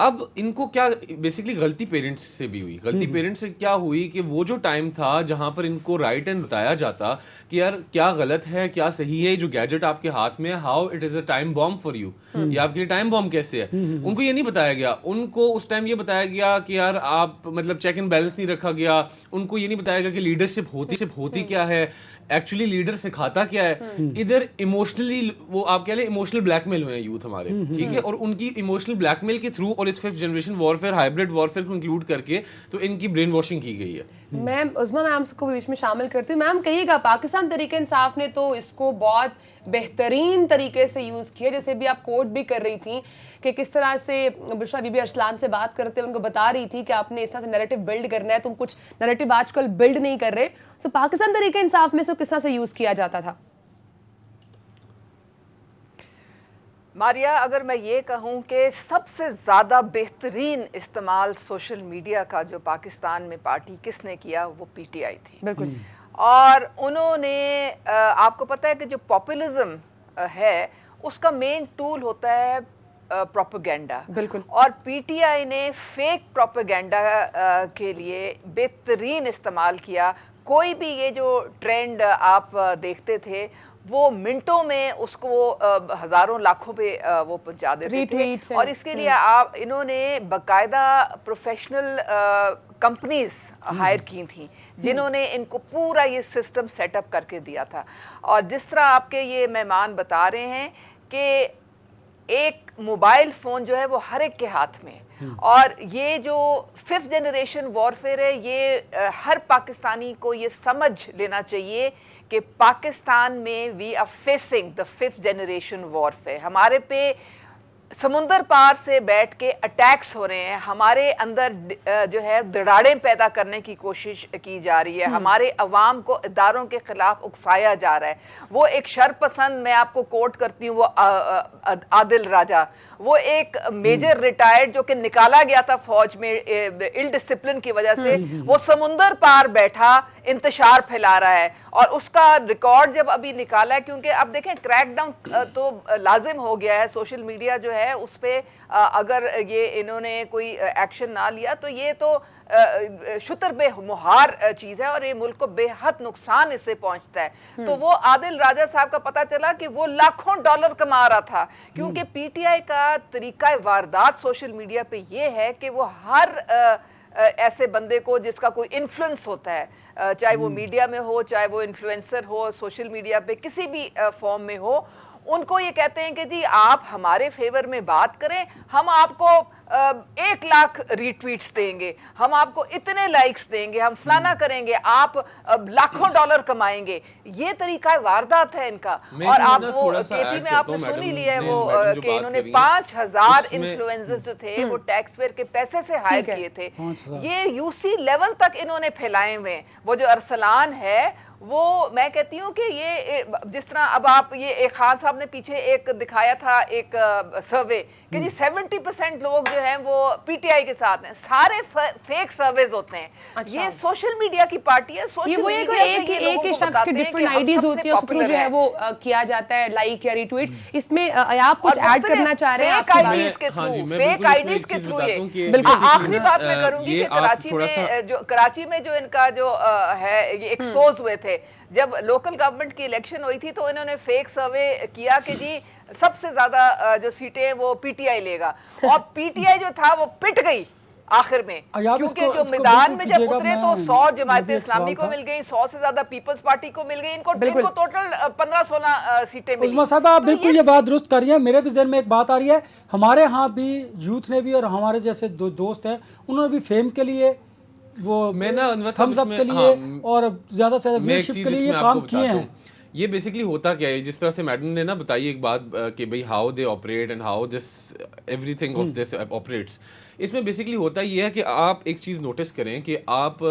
अब इनको क्या, बेसिकली गलती पेरेंट्स से भी हुई। गलती पेरेंट्स से क्या हुई कि वो जो टाइम था जहां पर इनको राइट एंड बताया जाता कि यार क्या गलत है क्या सही है, जो गैजेट आपके हाथ में है, how it is a time bomb for you, ये आपके लिए टाइम बॉम्ब कैसे है, उनको ये नहीं बताया गया। उनको उस टाइम ये बताया गया कि यार आप मतलब चेक एंड बैलेंस नहीं रखा गया। उनको ये नहीं बताया गया कि लीडरशिप होती क्या है, एक्चुअली लीडर सिखाता क्या है। इधर इमोशनली वो आप कह लें इमोशनल ब्लैकमेल हुए हैं यूथ हमारे, ठीक है। और उनकी इमोशनल ब्लैकमेल के थ्रू और इस 5th generation warfare, hybrid warfare को इंक्लूड करके तो इनकी ब्रेन वॉशिंग की गई है। मैम उज़मा मैम को बीच में शामिल करती हूँ। मैम कहिएगा, पाकिस्तान तहरीक इंसाफ ने तो इसको बहुत बेहतरीन तरीके से यूज़ किया, जैसे भी आप कोट भी कर रही थी कि किस तरह से बुशरा बीबी अरसलान से बात करते हुए उनको बता रही थी कि आपने इस तरह से नैरेटिव बिल्ड करना है, तुम कुछ नैरेटिव आजकल बिल्ड नहीं कर रहे। सो पाकिस्तान तहरीक इंसाफ में से किस तरह से यूज़ किया जाता था? मारिया, अगर मैं ये कहूँ कि सबसे ज़्यादा बेहतरीन इस्तेमाल सोशल मीडिया का जो पाकिस्तान में पार्टी किसने किया, वो पीटीआई थी। बिल्कुल। और उन्होंने आपको पता है कि जो पॉपुलिज्म है उसका मेन टूल होता है प्रोपेगेंडा। बिल्कुल। और पीटीआई ने फेक प्रोपेगेंडा के लिए बेहतरीन इस्तेमाल किया। कोई भी ये जो ट्रेंड आप देखते थे वो मिनटों में उसको हजारों लाखों पे वो पहुंचा देते थे। और इसके लिए आप इन्होंने बकायदा प्रोफेशनल कंपनीज हायर की थी जिन्होंने इनको पूरा ये सिस्टम सेटअप करके दिया था। और जिस तरह आपके ये मेहमान बता रहे हैं कि एक मोबाइल फोन जो है वो हर एक के हाथ में, और ये जो 5th जनरेशन वॉरफेयर है, ये हर पाकिस्तानी को ये समझ लेना चाहिए कि पाकिस्तान में we are facing the 5th generation warfare. हमारे पे समुंदर पार से बैठ के अटैक्स हो रहे हैं, हमारे अंदर जो है दराड़ें पैदा करने की कोशिश की जा रही है, हमारे अवाम को इदारों के खिलाफ उकसाया जा रहा है। वो एक शरपसंद, मैं आपको कोट करती हूँ, वो आदिल राजा, वो एक मेजर रिटायर्ड जो कि निकाला गया था फौज में इल डिसिप्लिन की वजह से, वो समुंदर पार बैठा इंतशार फैला रहा है। और उसका रिकॉर्ड जब अभी निकाला है, क्योंकि अब देखें क्रैकडाउन तो लाजिम हो गया है, सोशल मीडिया जो है उस पे अगर ये इन्होंने कोई एक्शन ना लिया तो ये तो शुतर बेमुहार चीज है और ये मुल्क को बेहद नुकसान इससे पहुंचता है। तो वो आदिल राजा साहब का पता चला कि वो लाखों डॉलर कमा रहा था, क्योंकि पीटीआई का तरीका वारदात सोशल मीडिया पे ये है कि वो हर ऐसे बंदे को जिसका कोई इन्फ्लुएंस होता है, चाहे वो मीडिया में हो, चाहे वो इन्फ्लुएंसर हो, सोशल मीडिया पे किसी भी फॉर्म में हो, उनको ये कहते हैं कि जी आप हमारे फेवर में बात करें, हम आपको 1 लाख रीट्वीट्स देंगे, हम आपको इतने लाइक्स देंगे, हम फलाना करेंगे, आप लाखों डॉलर कमाएंगे। ये तरीका वारदात है इनका। और आप वो केपी में आपने सुन ही लिया है वो कि इन्होंने 5000 इन्फ्लुएंसर्स जो थे वो टैक्स पेयर के पैसे से हायर किए थे। ये यूसी लेवल तक इन्होंने फैलाए हुए। वो जो अरसलान है वो मैं कहती हूँ कि ये जिस तरह अब आप ये खान साहब ने पीछे एक दिखाया था एक सर्वे कि जी 70% लोग जो हैं वो पीटीआई के साथ हैं, सारे फेक सर्वेज होते हैं। अच्छा। ये सोशल मीडिया की पार्टी है। सोशल मीडिया एक शख्स की डिफरेंट आईडीज होती है, उसको जो है वो किया जाता है लाइक या रिट्वीट। इसमें आप कुछ ऐड करना चाह रहे हैं? फेक आईडीज के थ्रू ये बिल्कुल आखिरी बात मैं करूंगी कि कराची में जो इनका जो है ये एक्सपोज हुए थे जब लोकल गवर्नमेंट की इलेक्शन हुई थी, तो इन्होंने फेक सर्वे किया कि जी सबसे ज्यादा जो सीटें वो पीटीआई लेगा, और पीटीआई जो था वो पिट गई आखिर में, क्योंकि जो मैदान में जब उतरे तो 100 जमात इस्लामी को मिल गई, 100 से ज्यादा पीपल्स पार्टी को मिल गई, इनको टोटल 15-16 सीटें मिली। उस्मा साहब आप बिल्कुल ये बात दुरुस्त कर रही है। मेरे भी ज़हन में एक बात आ रही है, हमारे यहाँ भी यूथ ने भी और हमारे जैसे दोस्त हैं उन्होंने भी फेम के लिए वो मैं ना थम्स अप के लिए और ज्यादा से ज्यादा व्यूअरशिप के लिए ये काम किए हैं। ये बेसिकली होता क्या है, जिस तरह से मैडम ने ना बताई एक बात कि भाई how they operate and how this everything of this operates, इसमें बेसिकली होता ये है कि आप एक चीज़ नोटिस करें कि आप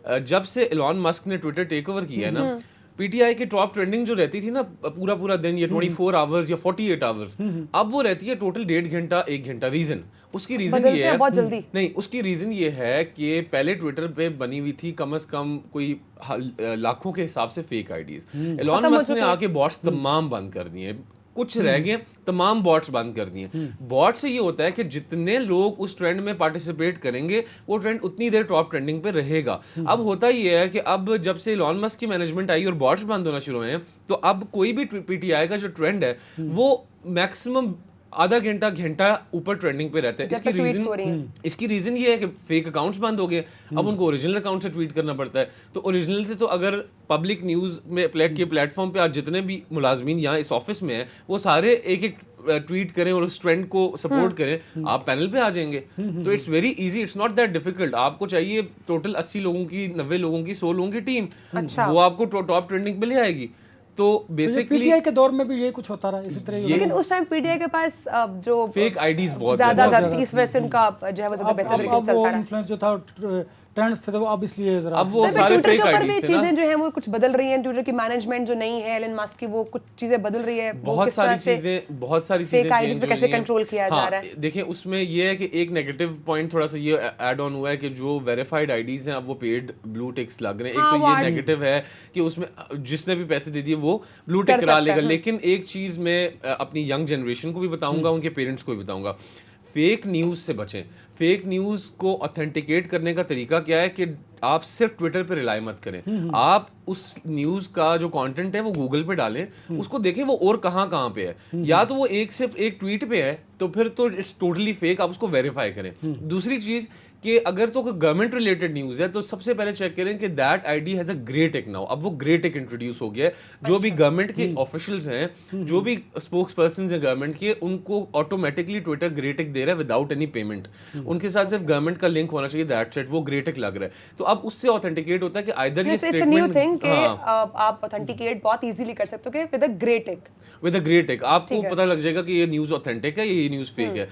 जब से एलॉन मस्क ने ट्विटर टेक ओवर किया है ना, पीटीआई की टॉप ट्रेंडिंग जो रहती थी ना पूरा दिन, ये 24 आवर्स या 48 आवर्स, अब वो रहती है टोटल 1.5 घंटा 1 घंटा। रीजन उसकी रीजन ये है, बहुत जल्दी नहीं उसकी रीजन ये है कि पहले ट्विटर पे बनी हुई थी कम से कम कोई लाखों के हिसाब से फेक आईडीज, एलॉन मस्क ने आके बॉट्स तमाम बंद कर दिए, कुछ रह गए, तमाम बॉट्स बंद कर दिए। बॉट से ये होता है कि जितने लोग उस ट्रेंड में पार्टिसिपेट करेंगे वो ट्रेंड उतनी देर टॉप ट्रेंडिंग पे रहेगा। अब होता ये है कि अब जब से एलॉन मस्क की मैनेजमेंट आई और बॉट्स बंद होना शुरू हुए हैं, तो अब कोई भी पीटीआई का जो ट्रेंड है वो मैक्सिमम आधा घंटा ऊपर ट्रेंडिंग पे रहता है। इसकी रीजन ये है कि फेक अकाउंट्स बंद हो गए, अब उनको ओरिजिनल अकाउंट से ट्वीट करना पड़ता है। तो ओरिजिनल से तो अगर पब्लिक न्यूज़ में प्लेटफॉर्म पे आज जितने भी मुलाजमीन यहाँ इस ऑफिस में हैं वो सारे एक ट्वीट करें और उस ट्रेंड को सपोर्ट करें, आप पैनल पे आ जाएंगे। तो it's very easy, it's not that difficult. आपको चाहिए टोटल 80 लोगों की, 90 लोगों की, 100 लोगों की टीम, वो आपको टॉप ट्रेंडिंग पे ले आएगी। तो बेसिकली पीटीआई के दौर में भी यही कुछ होता रहा इसी तरह। लेकिन उस टाइम पीटीआई के पास जो फेक आईडीज बहुत ज्यादा इस वजह से उनका जो है वो ज्यादा बेहतर तरीके से चलता रहा। इन्फ्लुएंस जो था ट्रेंड्स थे तो वो अब इसलिए जरा अब वो पर सारे ट्विटर के फेक ऊपर आईडीज भी थे ना। चीजें जो हैं वो कुछ बदल रही हैं, ट्विटर की मैनेजमेंट जो नहीं है एलन मस्क की, वो कुछ चीजें बदल रही है, वो बहुत किस तरह सारी से चीजें बहुत सारी फेक चीजें आईडीज चेंज पे हो कैसे रही हैं। कंट्रोल किया जा रहा है। देखिए उसमें ये है कि एक नेगेटिव पॉइंट थोड़ा सा ये ऐड ऑन हुआ है कि जो वेरीफाइड आईडीज हैं अब वो पेड ब्लू टिक्स लग रहे हैं। एक तो ये नेगेटिव है कि उसमें जिसने भी पैसे दे दिए वो ब्लू टिक करा लेगा। लेकिन एक चीज मैं अपनी यंग जनरेशन को भी बताऊंगा, उनके पेरेंट्स को भी बताऊंगा, फेक न्यूज से बचें। फेक न्यूज को ऑथेंटिकेट करने का तरीका क्या है कि आप सिर्फ ट्विटर पे रिलाई मत करें। आप उस न्यूज का जो कंटेंट है वो गूगल पे डालें, उसको देखें वो और कहां कहां पे है। या तो वो सिर्फ एक ट्वीट पे है तो फिर तो इट्स टोटली फेक, आप उसको वेरीफाई करें। दूसरी चीज कि अगर तो कोई गवर्नमेंट रिलेटेड न्यूज है तो सबसे पहले चेक करें कि that ID has a grey tick now. अब वो ग्रे टिक इंट्रोड्यूस हो गया है। जो भी गवर्नमेंट के ऑफिशियल्स हैं, जो भी स्पोक्स पर्सन हैं गवर्नमेंट के, उनको ऑटोमेटिकली ट्विटर ग्रे टिक दे रहा है विदाउट एनी पेमेंट। उनके साथ सिर्फ गवर्नमेंट का लिंक होना चाहिए, दैट्स इट, वो ग्रे टिक लग रहा है। तो अब उससे ऑथेंटिकेट होता है कि आइदर ये इट्स अ न्यू थिंग कि स्टेटमेंट आप ऑथेंटिकेट बहुत इजीली कर सकते हो कि with a grey tick, with a grey tick आपको पता लग जाएगा कि ये न्यूज ऑथेंटिक है, ये न्यूज फेक है।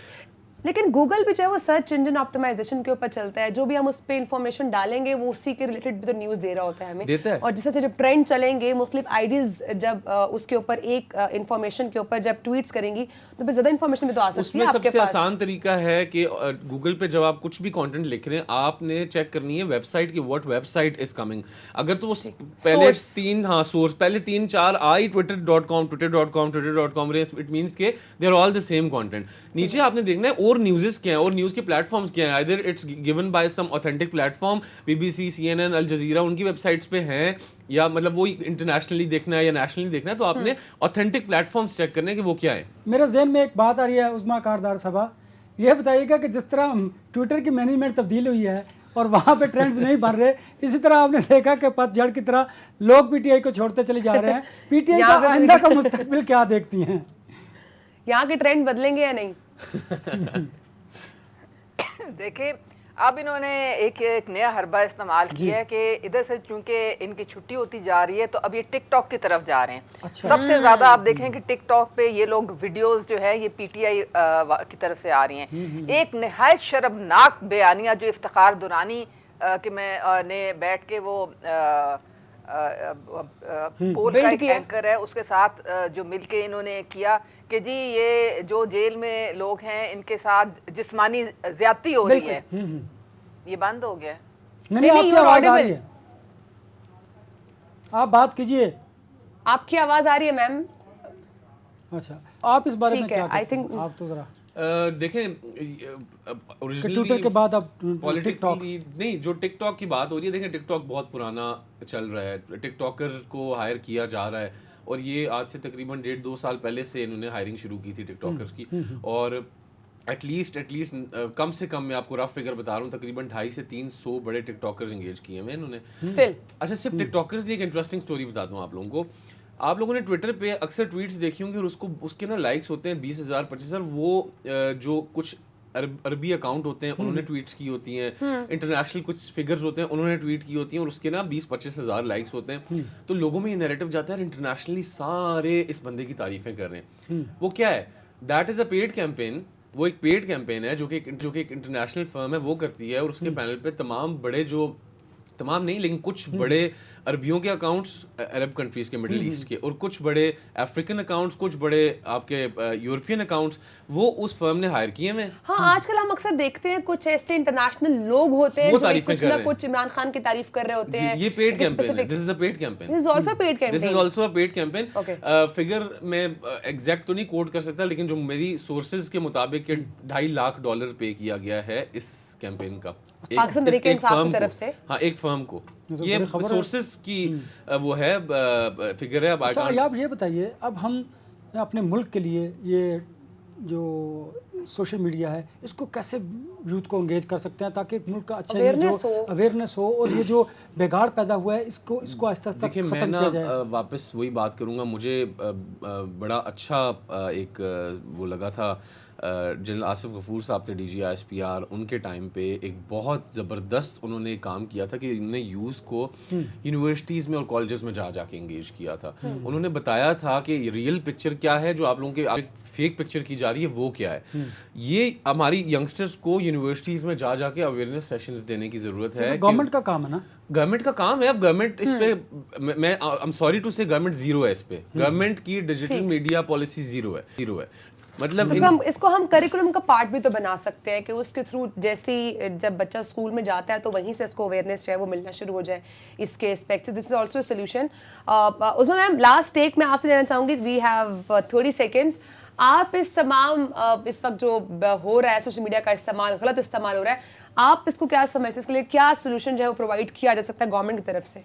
लेकिन गूगल भी जो है वो सर्च इंजन ऑप्टिमाइजेशन के ऊपर चलता है। जो भी हम उस पे इंफॉर्मेशन डालेंगे वो उसी के रिलेटेड भी तो न्यूज़ दे रहा होता है हमें, देता है। और जिस तरह से जब ट्रेंड चलेंगे, मुख्तलिफ आईडीज जब उसके ऊपर एक इंफॉर्मेशन के ऊपर जब ट्वीट्स करेंगी तो फिर ज़्यादा इंफॉर्मेशन भी तो आ सकती है उसमें आपके सबसे पास। आसान तरीका है कि गूगल पे जब आप कुछ भी कंटेंट लिख रहे हैं, आपने चेक करनी है वेबसाइट की, व्हाट वेबसाइट इज कमिंग। अगर तो वो पहले सोर्स पहले 3-4 आई twitter.com इट मींस के they are all the same content. नीचे आपने देखना है और न्यूज़ेस क्या है और न्यूज़ के प्लेटफॉर्म्स क्या हैं। Either it's given by some authentic platform, BBC, CNN, Al Jazeera उनकी वेबसाइट्स पे हैं, या मतलब वो इंटरनेशनली देखना है या नेशनली देखना है, तो आपने ऑथेंटिक प्लेटफॉर्म्स चेक करने हैं कि वो क्या है। मेरे जहन में एक बात आ रही है उस्मा कारदार साहबा, ये बताइएगा कि जिस तरह ट्विटर की मैनेजमेंट तब्दील हुई है और वहाँ पे ट्रेंड्स नहीं बन रहे, इसी तरह आपने देखा कि पतझड़ की तरह लोग PTI को छोड़ते चले जा रहे हैं। PTI का आइंदा का मुस्तकबिल क्या देखती हैं? यहाँ के ट्रेंड बदलेंगे या नहीं? देखिए अब इन्होंने एक नया हरबा इस्तेमाल किया है कि इधर से चूंकि इनकी छुट्टी होती जा रही है तो अब ये टिकटॉक की तरफ जा रहे हैं। अच्छा। सबसे ज्यादा आप देखें कि टिकटॉक पे ये लोग वीडियोस जो है ये PTI की तरफ से आ रही हैं। एक निहायत शर्मनाक बयानिया जो इफ्तिखार दुरानी कि मैं ने बैठ के वो पोल का एक एंकर है उसके साथ जो मिलके इन्होंने किया कि जी ये जो जेल में लोग हैं इनके साथ जिस्मानी ज्यादती हो रही है, ये बंद हो गया। नहीं, आपकी आवाज आ रही है, आप बात कीजिए। आपकी आवाज आ रही है मैम। अच्छा, आप इस बारे में क्या कहते हैं? आप तो जरा देखें ट्विटर के बाद अब टिकटॉक नहीं, जो टिकटॉक की बात हो रही है, देखें टिकटॉक बहुत पुराना चल रहा है, टिकटॉकर को हायर किया जा रहा है और ये आज से तकरीबन 1.5-2 साल पहले से इन्होंने हायरिंग शुरू की थी टिकटॉकर्स की। और एटलीस्ट कम से कम मैं आपको रफ फिगर बता रहा हूँ, तकरीबन 250 से 300 बड़े टिकटॉकर्स एंगेज किए हैं इन्होंने स्टिल। अच्छा, सिर्फ टिकटॉकर्स की एक इंटरेस्टिंग स्टोरी बताता हूँ आप लोगों को। आप लोगों ने ट्विटर पे अक्सर ट्वीट्स देखी होंगी और उसके ना लाइक्स होते हैं 20,000 25,000। वो जो कुछ अरबी अकाउंट होते हैं उन्होंने ट्वीट्स की होती हैं, इंटरनेशनल कुछ फिगर्स होते हैं उन्होंने ट्वीट की होती हैं और उसके ना 20-25 हज़ार लाइक्स होते हैं। तो लोगों में ये नैरेटिव जाता है इंटरनेशनली सारे इस बंदे की तारीफें कर रहे हैं। वो क्या है? That is a paid campaign. वो एक पेड कैंपेन है जो कि एक इंटरनेशनल फर्म है वो करती है और उसके पैनल पे तमाम नहीं लेकिन कुछ बड़े अरबियों के अकाउंट्स, अरब कंट्रीज के, मिडिल ईस्ट के, और कुछ बड़े अफ्रीकन अकाउंट्स, कुछ बड़े आपके यूरोपियन अकाउंट्स वो उस फर्म ने हायर किए हैं। हाँ, आजकल हम अक्सर देखते हैं कुछ ऐसे इंटरनेशनल लोग होते हैं जो कुछ ना कुछ इमरान खान की तारीफ कर रहे होते हैं। ये पेड कैंपेन है, this is a paid campaign, this is also a paid campaign, this is also a paid campaign. Figure मैं एग्जैक्ट तो नहीं कोट कर सकता लेकिन जो मेरी सोर्सेज के मुताबिक $2.5 लाख पे किया गया है इस कैंपेन का पाकिस्तान तरीके इंसाफ की तरफ से। हाँ, एक फर्म को। ये सोर्सेज की वो है फिगर है। अब अच्छा, आप ये बताइए, अब हम अपने मुल्क के लिए ये जो सोशल मीडिया है इसको कैसे यूथ को एंगेज कर सकते हैं ताकि मुल्क का अच्छा अवेयरनेस हो और ये जो बिगाड़ पैदा हुआ है इसको आहिस्ता आहिस्ता खत्म किया जाए। मैं वापस वही बात करूँगा। मुझे बड़ा अच्छा एक वो लगा था, जनरल आसिफ गफूर साहब थे DG ISPR, उनके टाइम पे एक बहुत ज़बरदस्त उन्होंने काम किया था कि उन्होंने यूथ को यूनिवर्सिटीज़ में और कॉलेजेस में जाके एंगेज किया था। उन्होंने बताया था कि रियल पिक्चर क्या है, जो आप लोगों के फेक पिक्चर की जा रही है वो क्या है। ये हमारी यंगस्टर्स को यूनिवर्सिटीज में जा जाके अवेयरनेस सेशंस देने की जरूरत है। गवर्नमेंट का काम है ना, गवर्नमेंट का काम है। अब गवर्नमेंट इस पे मैं आई एम सॉरी टू से गवर्नमेंट जीरो है इस पे। गवर्नमेंट की डिजिटल मीडिया पॉलिसी जीरो है। मतलब इसको हम करिकुलम का पार्ट भी तो बना सकते हैं कि उसके थ्रू जैसे जब बच्चा स्कूल में जाता है तो वहीं से इसको अवेयरनेस जो है वो मिलना शुरू हो जाए इसके एस्पेक्ट से। This is also solution. उसमें मैम लास्ट टेक मैं आपसे लेना चाहूँगी, वी हैव 30 सेकेंड्स। आप इस तमाम इस वक्त जो हो रहा है सोशल मीडिया का इस्तेमाल, गलत इस्तेमाल हो रहा है, आप इसको क्या समझते हैं? इसके लिए क्या सोल्यूशन जो है वो प्रोवाइड किया जा सकता है गवर्नमेंट की तरफ से?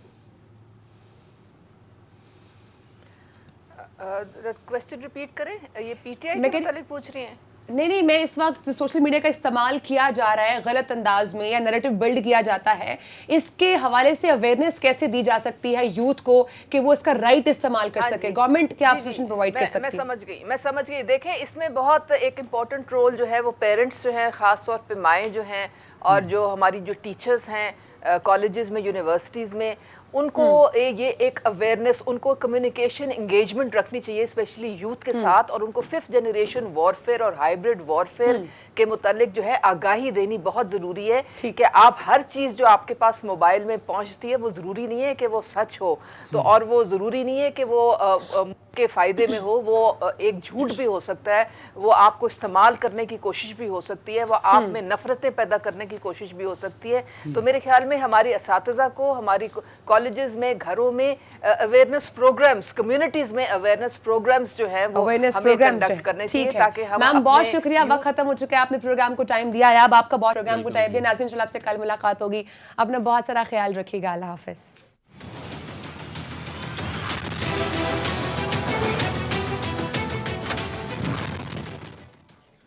क्वेश्चन रिपीट करें, ये पीटीआई के मुतालिक पूछ रही हैं? नहीं, मैं इस वक्त सोशल मीडिया का इस्तेमाल किया जा रहा है गलत अंदाज में या नैरेटिव बिल्ड किया जाता है, इसके हवाले से अवेयरनेस कैसे दी जा सकती है यूथ को कि वो इसका राइट इस्तेमाल कर सके? गवर्नमेंट क्या सोल्यूशन प्रोवाइड कर सकती है? मैं समझ गई। देखें, इसमें बहुत एक इम्पॉर्टेंट रोल जो है वो पेरेंट्स जो हैं, ख़ास तौर पे माएँ जो हैं और जो हमारी जो टीचर्स हैं कॉलेजेस में, यूनिवर्सिटीज़ में, उनको ये एक अवेयरनेस, उनको कम्युनिकेशन एंगेजमेंट रखनी चाहिए स्पेशली यूथ के साथ, और उनको 5th जनरेशन वॉरफेयर और हाइब्रिड वॉरफेयर के मुतालिक जो है आगाही देनी बहुत ज़रूरी है कि आप हर चीज़ जो आपके पास मोबाइल में पहुंचती है वो ज़रूरी नहीं है कि वो सच हो, तो और वो ज़रूरी नहीं है कि वो के फ़ायदे में हो, वो एक झूठ भी हो सकता है, वो आपको इस्तेमाल करने की कोशिश भी हो सकती है, वो आप में नफ़रतें पैदा करने की कोशिश भी हो सकती है। तो मेरे ख्याल में हमारी असातिज़ा को, हमारी कॉलेजेस में, घरों में अवेयरनेस प्रोग्राम्स, कम्युनिटीज़ में अवेयरनेस प्रोग्राम्स जो है वो हमें कंडक्ट करने चाहिए ताकि हम। मैम बहुत शुक्रिया, वक्त खत्म हो चुका है, आपने प्रोग्राम को टाइम दिया है, अब आपका बहुत प्रोग्राम को टाइम दिया। नाज़रीन, इंशाल्लाह आपसे कल मुलाकात होगी। अपना बहुत सारा ख्याल रखिएगा। अल्लाह हाफ़िज़।